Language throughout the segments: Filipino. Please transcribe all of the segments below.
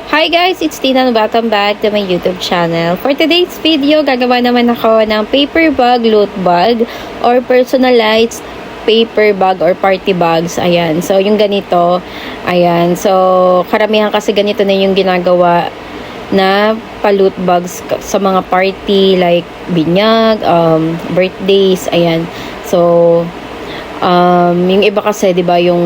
Hi guys, it's Tina and welcome back to my YouTube channel. For today's video, gagawa naman ako ng paper bag, loot bag, or personalized paper bag or party bags. Ayan. So, yung ganito. Ayan. So, karamihan kasi ganito na yung ginagawa na pa-loot bags sa mga party like binyag, birthdays. Ayan. So, yung iba kasi, 'di ba, yung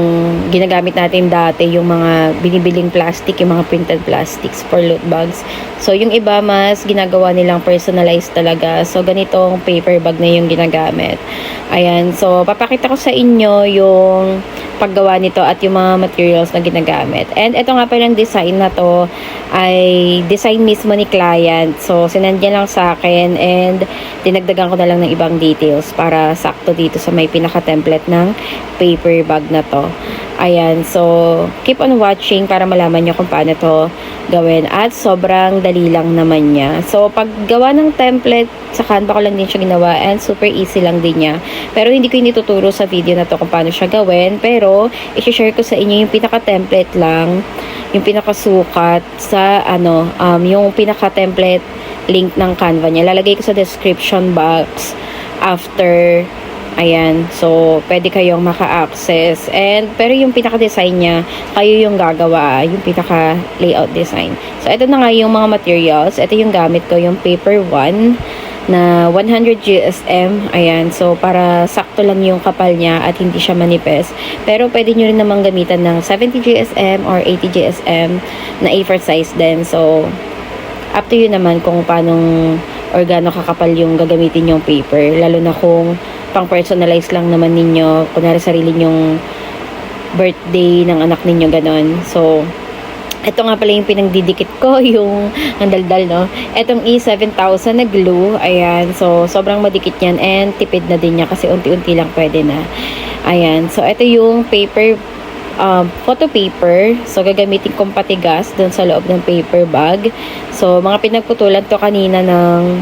ginagamit natin dati, yung mga binibiling plastic, yung mga printed plastics for loot bags. So, yung iba mas ginagawa nilang personalized talaga. So, ganitong paper bag na yung ginagamit. Ayan. So, papakita ko sa inyo yung paggawa nito at yung mga materials na ginagamit. And ito nga palang design na to ay design mismo ni client. So, sinandyan lang sa akin and dinagdagan ko na lang ng ibang details para sakto dito sa may pinaka-template ng paper bag na to. Ayan. So, keep on watching para malaman nyo kung paano to gawin. At sobrang dali lang naman niya. So, paggawa ng template, sa Canva ko lang din siya ginawa and super easy lang din niya. Pero hindi ko tuturo sa video na to kung paano siya gawin. Pero, i-share ko sa inyo yung pinaka-template lang, yung pinaka-sukat sa, yung pinaka-template link ng Canva niya. Lalagay ko sa description box after. Ayan. So, pwede kayong maka-access. Pero yung pinaka-design niya, kayo yung gagawa. Yung pinaka-layout design. So, ito na nga yung mga materials. Ito yung gamit ko, yung paper 1 na 100 GSM. Ayan. So, para sakto lang yung kapal niya at hindi siya manipis. Pero, pwede nyo rin namang gamitan ng 70 GSM or 80 GSM na A4 size din. So, up to you naman kung paano or gaano kakapal yung gagamitin yung paper. Lalo na kung pang-personalize lang naman ninyo, kunwari sarili nyong birthday ng anak ninyo, ganon. So, ito nga pala yung pinagdidikit ko, yung ang daldal, no? Etong E7000 na glue, ayan. So, sobrang madikit yan and tipid na din niya kasi unti-unti lang pwede na. Ayan. So, ito yung paper, photo paper. So, gagamitin kong patigas dun sa loob ng paper bag. So, mga pinagputulan to kanina ng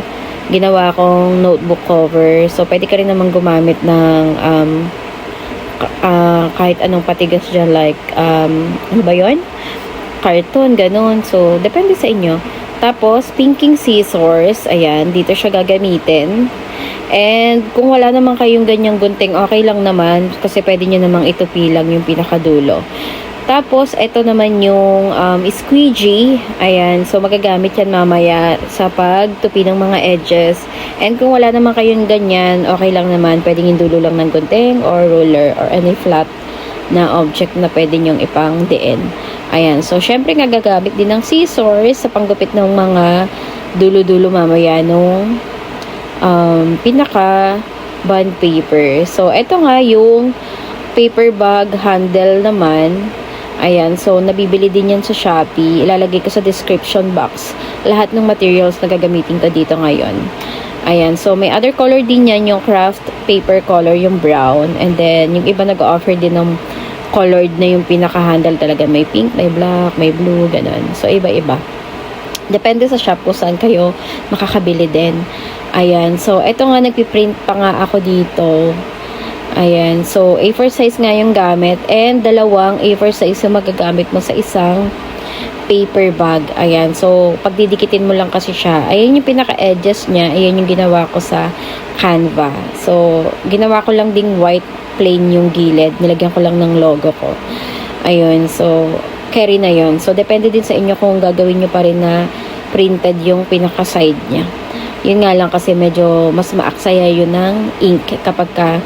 ginawa kong notebook cover. So, pwede ka rin naman gumamit ng kahit anong patigas dyan, like, ano ba yun? Carton, ganun. So, depende sa inyo. Tapos, pinking scissors, ayan, dito siya gagamitin. And, kung wala naman kayong ganyang gunting, okay lang naman, kasi pwede nyo namang itupi lang yung pinakadulo. Tapos, ito naman yung squeegee. Ayan. So, magagamit yan mamaya sa pagtupi ng mga edges. And kung wala naman kayong ganyan, okay lang naman. Pwedeng yung dulo lang ng gunting or ruler or any flat na object na pwede nyong ipang diin. Ayan. So, syempre nga gagamit din ng scissors sa panggupit ng mga dulo-dulo mamaya nung pinaka bond paper. So, ito nga yung paper bag handle naman. Ayan, so nabibili din yan sa Shopee. Ilalagay ko sa description box lahat ng materials na gagamitin ko dito ngayon. Ayan, so may other color din yan, yung craft paper color, yung brown. And then, yung iba nag-offer din ng colored na yung pinaka-handle talaga. May pink, may black, may blue, ganun. So, iba-iba. Depende sa shop kung saan kayo makakabili din. Ayan, so ito nga, nagpiprint pa nga ako dito. Ayan. So, A4 size nga yung gamit. And, dalawang A4 size yung magagamit mo sa isang paper bag. Ayan. So, pagdidikitin mo lang kasi siya. Ayan yung pinaka-edges niya. Ayan yung ginawa ko sa Canva. So, ginawa ko lang ding white plain yung gilid. Nilagyan ko lang ng logo ko. Ayun. So, carry na yun. So, depende din sa inyo kung gagawin nyo pa rin na printed yung pinaka-side niya. Yun nga lang kasi medyo mas maaksaya yun ng ink kapag ka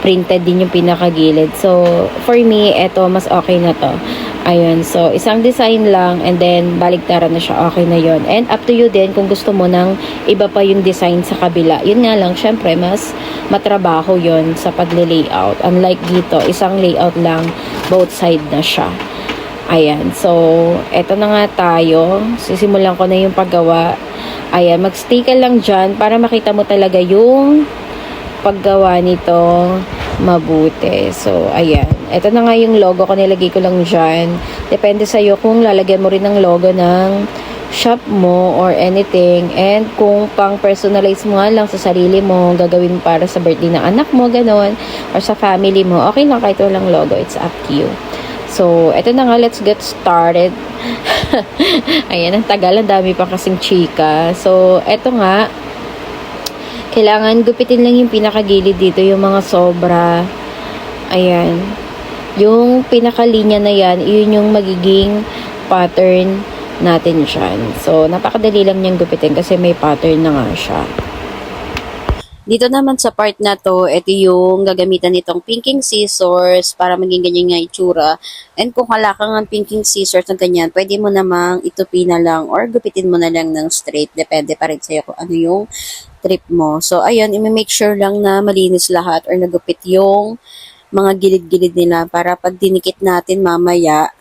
printed din yung pinakagilid. So, for me, eto, mas okay na to. Ayun. So, isang design lang and then baligtaran na siya. Okay na yon. And up to you din kung gusto mo ng iba pa yung design sa kabila. Yun nga lang, syempre, mas matrabaho yon sa pagle-layout. Unlike dito, isang layout lang, both side na siya. Ayan. So, eto na nga tayo. Sisimulan ko na yung paggawa. Ayan. Magstay ka lang dyan para makita mo talaga yung paggawa nito mabuti. So, ayan. Ito na nga yung logo ko. Nilagay ko lang dyan. Depende sa'yo kung lalagyan mo rin ng logo ng shop mo or anything. And kung pang personalize mo nga lang sa sarili mo, gagawin para sa birthday ng anak mo, ganon. Or sa family mo, okay lang kahit walang logo. It's up to you. So, eto na nga, let's get started. Ayan, ang tagal, ang dami pa kasing chika. So, eto nga, kailangan gupitin lang yung pinakagilid dito, yung mga sobra. Ayan. Yung pinakalinya na yan, yun yung magiging pattern natin dyan. So, napakadali lang niyang gupitin kasi may pattern na nga siya. Dito naman sa part na to, ito yung gagamitan nitong pinking scissors para maging ganyan nga itsura. And kung wala kang ang pinking scissors na ganyan, pwede mo namang itupi na lang or gupitin mo na lang ng straight. Depende pa rin sa'yo kung ano yung trip mo. So, ayun, i-make sure lang na malinis lahat or nagupit yung mga gilid-gilid nila para pag dinikit natin mamaya,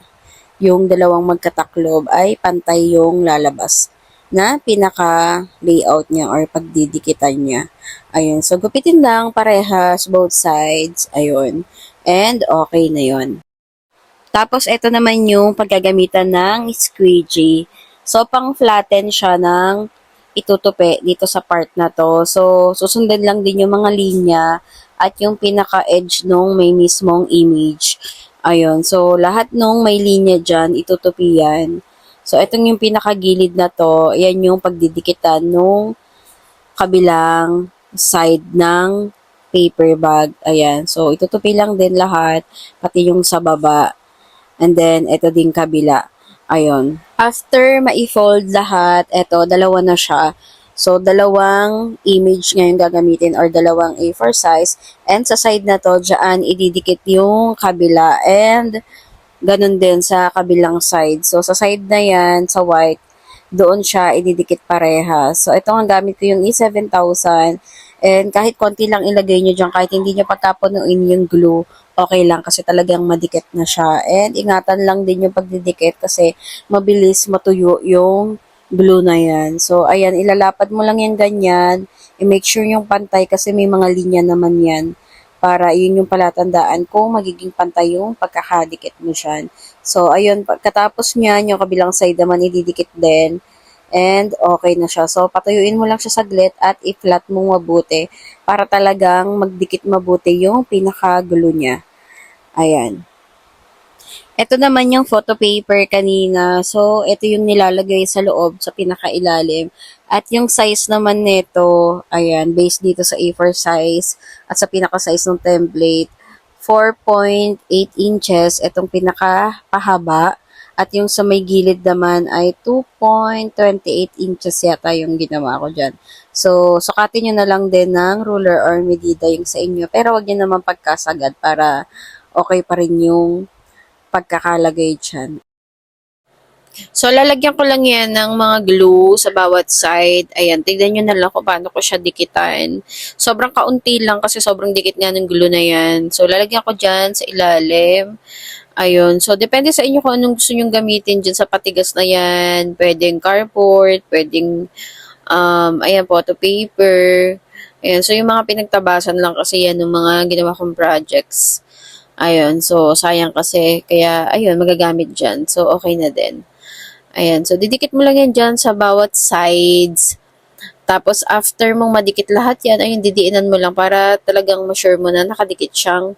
yung dalawang magkataklob ay pantay yung lalabas na pinaka-layout niya or pagdidikitan niya. Ayun. So, gupitin lang parehas, both sides. Ayun. And, okay na yun. Tapos, ito naman yung paggagamitan ng squeegee. So, pang-flatten siya ng itutupi dito sa part na to. So, susundan lang din yung mga linya at yung pinaka-edge nung may mismong image. Ayun. So, lahat nung may linya dyan, itutupi yan. So, itong yung pinakagilid na to, yan yung pagdidikitan nung kabilang side ng paper bag. Ayan. So, itutupi lang din lahat, pati yung sa baba. And then, ito din kabila. Ayun. After ma-fold lahat, ito, dalawa na siya. So, dalawang image ngayon gagamitin or dalawang A4 size. And sa side na to, dyan, ididikit yung kabila. And, ganun din sa kabilang side. So, sa side na yan, sa white, doon siya ididikit parehas. So, ito ang gamit ko yung E7000. And kahit konti lang ilagay nyo dyan, kahit hindi nyo pagkapunuin yung glue, okay lang kasi talagang madikit na siya. And ingatan lang din yung pagdidikit kasi mabilis matuyo yung glue na yan. So, ayan, ilalapad mo lang yan ganyan. I-make sure yung pantay kasi may mga linya naman yan para yun yung palatandaan kung magiging pantay yung pagkakadikit mo siya. So, ayun, pagkatapos niyan, yung kabilang side naman ididikit din. And, okay na siya. So, patuyuin mo lang siya saglit at i-flat mo mabuti para talagang magdikit mabuti yung pinaka-glue niya. Ayan. Ito naman yung photo paper kanina. So, ito yung nilalagay sa loob, sa pinakailalim. At yung size naman nito, ayan, based dito sa A4 size at sa pinaka-size ng template, 4.8 inches, itong pinaka-pahaba. At yung sa may gilid naman ay 2.28 inches yata yung ginawa ko dyan. So, sukatin nyo na lang din ng ruler or medida yung sa inyo. Pero wag nyo naman pagkasagad para okay pa rin yung pagkakalagay dyan. So, lalagyan ko lang yan ng mga glue sa bawat side. Ayan, tignan nyo na lang kung paano ko siya dikitan. Sobrang kaunti lang kasi sobrang dikit nga ng glue na yan. So, lalagyan ko dyan sa ilalim. Ayun. So, depende sa inyo kung anong gusto nyong gamitin dyan sa patigas na yan. Pwedeng cardboard, pwedeng, ayan, photo paper. Ayan. So, yung mga pinagtabasan lang kasi yan ng mga ginawa kong projects. Ayun, so sayang kasi, kaya ayun, magagamit dyan. So, okay na din. Ayan, so didikit mo lang yan dyan sa bawat sides. Tapos, after mong madikit lahat yan, ayun, didiinan mo lang para talagang ma-sure mo na nakadikit siyang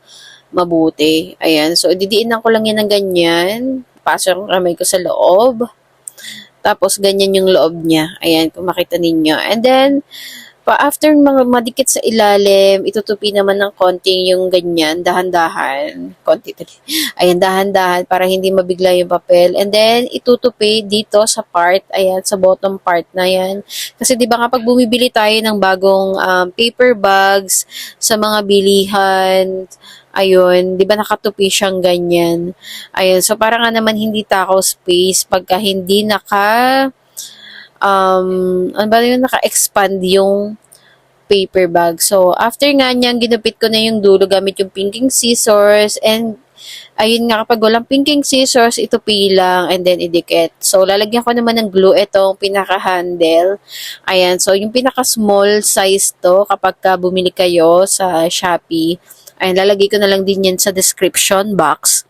mabuti. Ayan, so didiinan ko lang yan ng ganyan. Pasok ang kamay ko sa loob. Tapos, ganyan yung loob niya. Ayan, kung makita ninyo. And then, after mga madikit sa ilalim, itutupi naman ng konting yung ganyan, dahan-dahan. Konti tuloy. Ayan, dahan-dahan para hindi mabigla yung papel. And then, itutupi dito sa part, ayan, sa bottom part na yan. Kasi di ba kapag bumibili tayo ng bagong paper bags sa mga bilihan, ayun, di ba nakatupi siyang ganyan. Ayun, so para nga naman hindi takaw space pagka hindi ano ba yun, naka-expand yung paper bag. So, after nga niyan, ginupit ko na yung dulo gamit yung pinking scissors and ayun nga, kapag walang pinking scissors, itupi lang and then idikit. So, lalagyan ko naman ng glue itong pinaka-handle. Ayan, so yung pinaka-small size to kapag bumili kayo sa Shopee. Ayan, lalagay ko na lang din yan sa description box.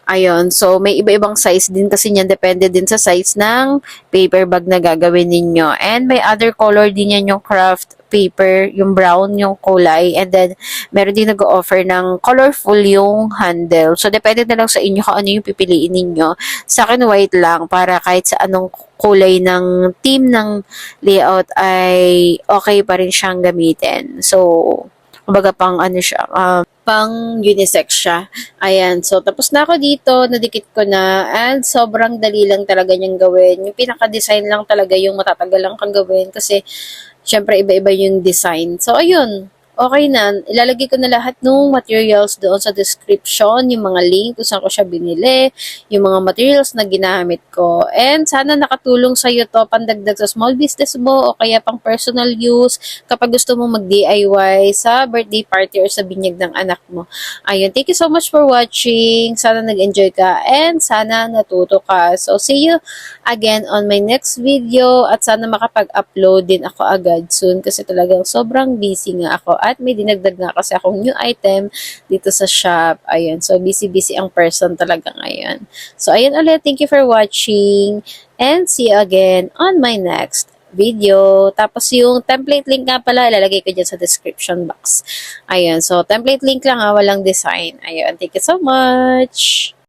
Ayun, so may iba-ibang size din kasi niyan, depende din sa size ng paper bag na gagawin ninyo. And may other color din yan yung craft paper, yung brown, yung kulay, and then meron din nag-offer ng colorful yung handle. So, depende na lang sa inyo kung ano yung pipiliin ninyo. Sa akin, white lang para kahit sa anong kulay ng team ng layout ay okay pa rin siyang gamitin. So, kumbaga pang ano siya, pang unisex siya. Ayan. So, tapos na ako dito. Nadikit ko na. And sobrang dali lang talaga niyang gawin. Yung pinaka-design lang talaga yung matatagal lang kang gawin. Kasi, syempre, iba-iba yung design. So, ayun. Okay na. Ilalagay ko na lahat ng materials doon sa description, yung mga link kung saan ko siya binili, yung mga materials na ginamit ko. And sana nakatulong sa iyo to pandagdag sa small business mo o kaya pang personal use kapag gusto mo mag-DIY sa birthday party or sa binyag ng anak mo. Ayun, thank you so much for watching. Sana nag-enjoy ka and sana natuto ka. So, see you again on my next video at sana makapag-upload din ako agad soon kasi talagang sobrang busy nga ako at may dinagdag nga kasi akong new item dito sa shop. Ayun, so busy-busy ang person talaga ngayon. So, ayun ulit, thank you for watching and see you again on my next video. Tapos yung template link nga pala, ilalagay ko dyan sa description box. Ayun, so template link lang walang design. Ayun, thank you so much!